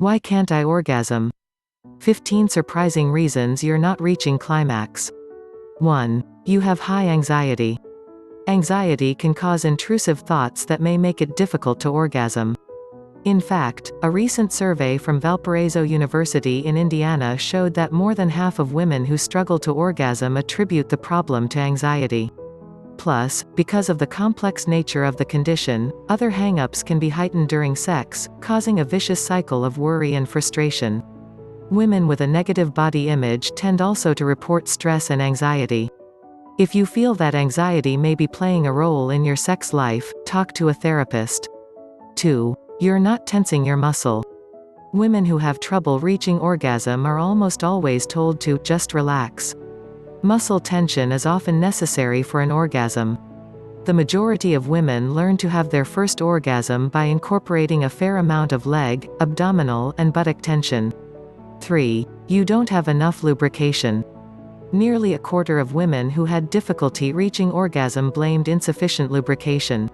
Why can't I orgasm? 15 surprising reasons you're not reaching climax. 1. You have high anxiety. Anxiety can cause intrusive thoughts that may make it difficult to orgasm. In fact, a recent survey from Valparaiso University in Indiana showed that more than half of women who struggle to orgasm attribute the problem to anxiety. Plus, because of the complex nature of the condition, other hang-ups can be heightened during sex, causing a vicious cycle of worry and frustration. Women with a negative body image tend also to report stress and anxiety. If you feel that anxiety may be playing a role in your sex life, talk to a therapist. 2. You're not tensing your muscle. Women who have trouble reaching orgasm are almost always told to just relax. Muscle tension is often necessary for an orgasm. The majority of women learn to have their first orgasm by incorporating a fair amount of leg, abdominal, and buttock tension. 3. You don't have enough lubrication. Nearly a quarter of women who had difficulty reaching orgasm blamed insufficient lubrication.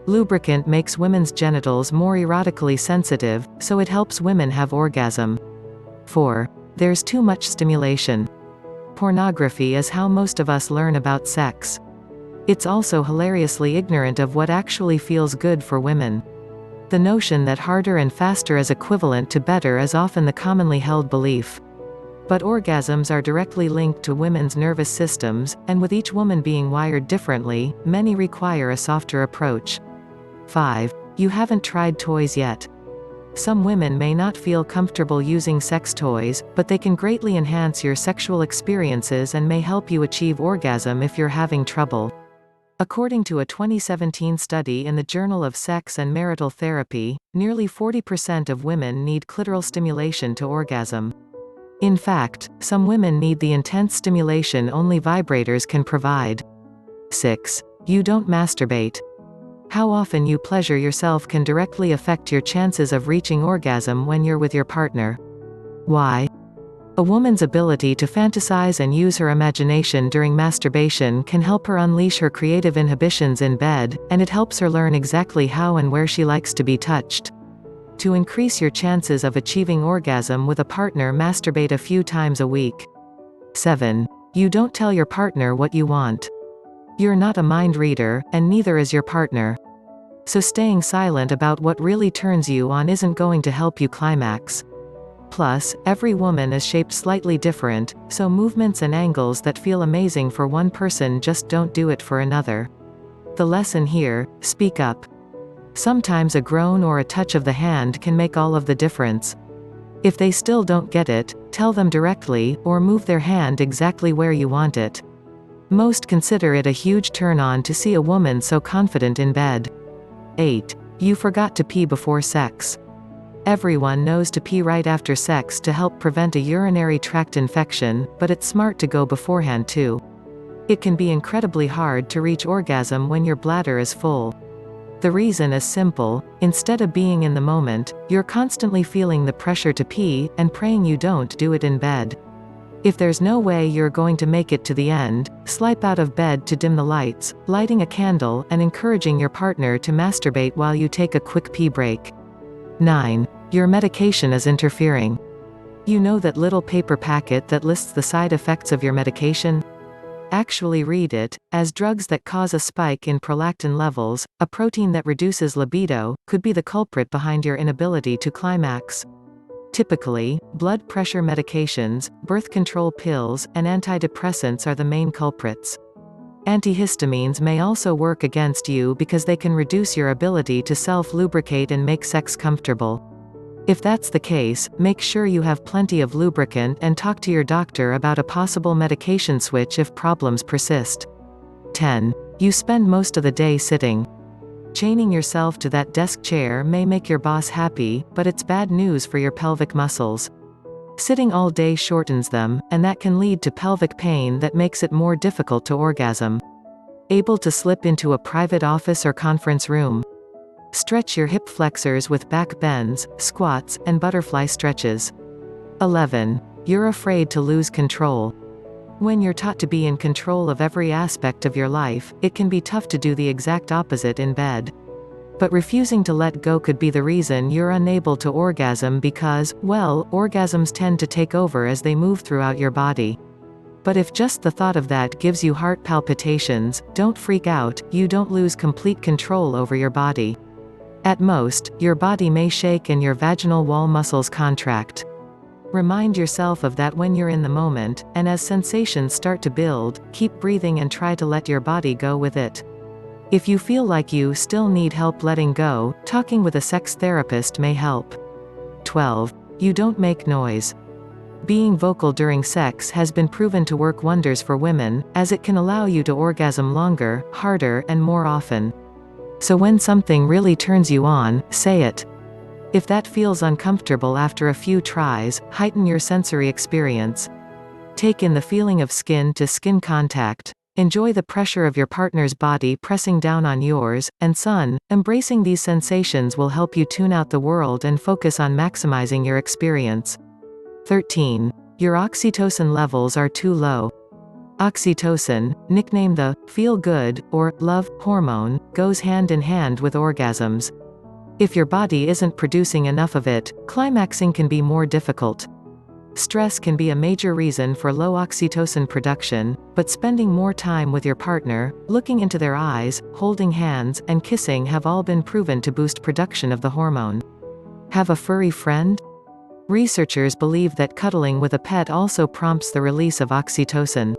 Lubricant makes women's genitals more erotically sensitive, so it helps women have orgasm. 4. There's too much stimulation. Pornography is how most of us learn about sex. It's also hilariously ignorant of what actually feels good for women. The notion that harder and faster is equivalent to better is often the commonly held belief. But orgasms are directly linked to women's nervous systems, and with each woman being wired differently, many require a softer approach. 5. You haven't tried toys yet. Some women may not feel comfortable using sex toys, but they can greatly enhance your sexual experiences and may help you achieve orgasm if you're having trouble. According to a 2017 study in the Journal of Sex and Marital Therapy, nearly 40% of women need clitoral stimulation to orgasm. In fact, some women need the intense stimulation only vibrators can provide. 6. You don't masturbate. How often you pleasure yourself can directly affect your chances of reaching orgasm when you're with your partner. Why? A woman's ability to fantasize and use her imagination during masturbation can help her unleash her creative inhibitions in bed, and it helps her learn exactly how and where she likes to be touched. To increase your chances of achieving orgasm with a partner, masturbate a few times a week. 7. You don't tell your partner what you want. You're not a mind reader, and neither is your partner. So staying silent about what really turns you on isn't going to help you climax. Plus, every woman is shaped slightly different, so movements and angles that feel amazing for one person just don't do it for another. The lesson here: speak up. Sometimes a groan or a touch of the hand can make all of the difference. If they still don't get it, tell them directly, or move their hand exactly where you want it. Most consider it a huge turn-on to see a woman so confident in bed. 8. You forgot to pee before sex. Everyone knows to pee right after sex to help prevent a urinary tract infection, but it's smart to go beforehand too. It can be incredibly hard to reach orgasm when your bladder is full. The reason is simple: instead of being in the moment, you're constantly feeling the pressure to pee, and praying you don't do it in bed. If there's no way you're going to make it to the end, slip out of bed to dim the lights, lighting a candle, and encouraging your partner to masturbate while you take a quick pee break. 9. Your medication is interfering. You know that little paper packet that lists the side effects of your medication? Actually read it, as drugs that cause a spike in prolactin levels, a protein that reduces libido, could be the culprit behind your inability to climax. Typically, blood pressure medications, birth control pills, and antidepressants are the main culprits. Antihistamines may also work against you because they can reduce your ability to self-lubricate and make sex comfortable. If that's the case, make sure you have plenty of lubricant and talk to your doctor about a possible medication switch if problems persist. 10. You spend most of the day sitting. Chaining yourself to that desk chair may make your boss happy, but it's bad news for your pelvic muscles. Sitting all day shortens them, and that can lead to pelvic pain that makes it more difficult to orgasm. Able to slip into a private office or conference room? Stretch your hip flexors with back bends, squats, and butterfly stretches. 11. You're afraid to lose control. When you're taught to be in control of every aspect of your life, it can be tough to do the exact opposite in bed. But refusing to let go could be the reason you're unable to orgasm because, well, orgasms tend to take over as they move throughout your body. But if just the thought of that gives you heart palpitations, don't freak out, you don't lose complete control over your body. At most, your body may shake and your vaginal wall muscles contract. Remind yourself of that when you're in the moment, and as sensations start to build, keep breathing and try to let your body go with it. If you feel like you still need help letting go, talking with a sex therapist may help. 12. You don't make noise. Being vocal during sex has been proven to work wonders for women, as it can allow you to orgasm longer, harder, and more often. So when something really turns you on, say it. If that feels uncomfortable after a few tries, heighten your sensory experience. Take in the feeling of skin-to-skin contact. Enjoy the pressure of your partner's body pressing down on yours, and embracing these sensations will help you tune out the world and focus on maximizing your experience. 13. Your oxytocin levels are too low. Oxytocin, nicknamed the feel-good or love hormone, goes hand in hand with orgasms. If your body isn't producing enough of it, climaxing can be more difficult. Stress can be a major reason for low oxytocin production, but spending more time with your partner, looking into their eyes, holding hands, and kissing have all been proven to boost production of the hormone. Have a furry friend? Researchers believe that cuddling with a pet also prompts the release of oxytocin.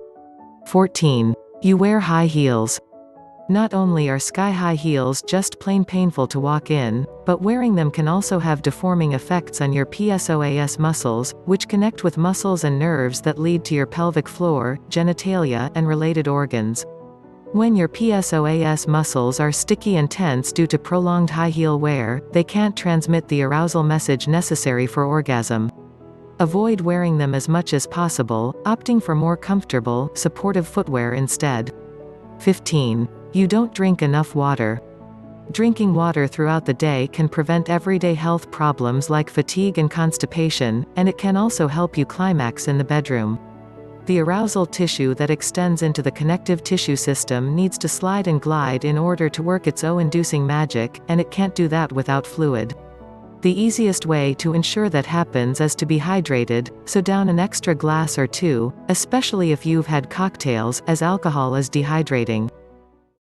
14. You wear high heels. Not only are sky-high heels just plain painful to walk in, but wearing them can also have deforming effects on your psoas muscles, which connect with muscles and nerves that lead to your pelvic floor, genitalia, and related organs. When your psoas muscles are sticky and tense due to prolonged high heel wear, they can't transmit the arousal message necessary for orgasm. Avoid wearing them as much as possible, opting for more comfortable, supportive footwear instead. 15. You don't drink enough water. Drinking water throughout the day can prevent everyday health problems like fatigue and constipation, and it can also help you climax in the bedroom. The arousal tissue that extends into the connective tissue system needs to slide and glide in order to work its O-inducing magic, and it can't do that without fluid. The easiest way to ensure that happens is to be hydrated, so down an extra glass or two, especially if you've had cocktails, as alcohol is dehydrating.